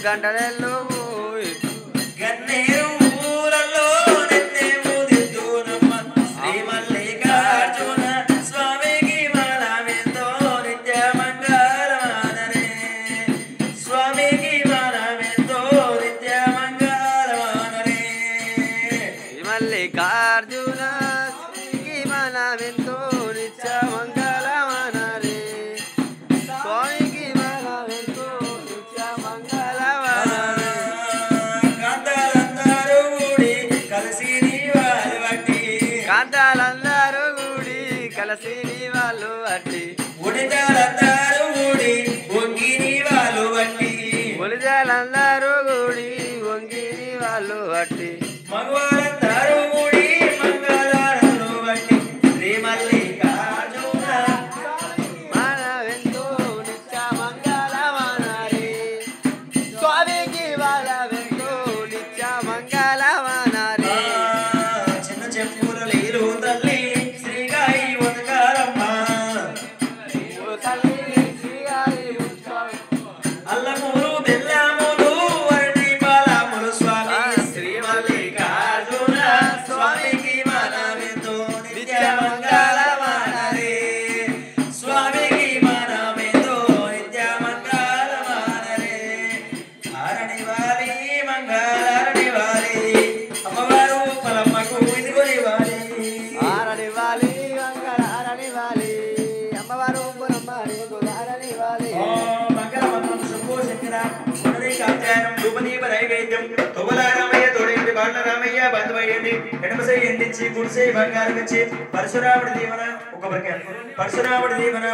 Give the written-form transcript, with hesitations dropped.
గంటలెల్లో గన్నేరు ఊరల్లో నెత్తేము దిద్దునమ్మ శ్రీ మల్లికార్జున స్వామికి మనమెంతో నిత్య మంగళమానరే స్వామికి మనమెంతో నిత్య మంగళమానరే మల్లికార్జున స్వామికి మనమెంతో నిత్య మంగళమానరే స్వామికి మనమెంతో నిత్య మంగళమానరే కాంతాలందరూ కూడి కలిసి వాళ్ళు అట్టి ఉడితాలందరూ కూడి వంగిని వాళ్ళు బట్టి ఒలిజాలందరూ కూడి వంగిని వాళ్ళు అట్టి మగవాళ్ళందరూ కూడి మంగళారతులు బట్టి శ్రీ మల్లికార్జున మనమెంతో నిత్య మంగళమానరే స్వామికి మనమెంతో నిత్య మంగళమానరే చిన్న చెప్పుల లేరు తల్లి శ్రీగాయి ఉదకారమ్మ అల్లమూరు బెల్లములు వరటి పాలములు స్వామి శ్రీ మల్లికార్జున స్వామికి మనమెంతో నిత్య మంగళమానరే స్వామికి మనమెంతో నిత్య మంగళమానరే ఆరణి వాలి మంగళారణి వాలి అమ్మవారు పలమ్మకు ఇదిగొని వాలి ఆరనివ్వాలి మంగళారనివ్వాలి అమ్మవారు పురమ్మని గుడారనివ్వాలి మంగళమంత్రం శంభో శంకర పునరేకాధ్యాయం రూపదీప నైవేద్యం తొబలారామయ్య తోడేంటి బాట్ల రామయ్య బంధువయ్యండి ఎడమసై ఎండిచ్చి గుడిసై బంగారం ఇచ్చి పరశురాముడి దీవెన ఒక పరశురాముడి దీవెన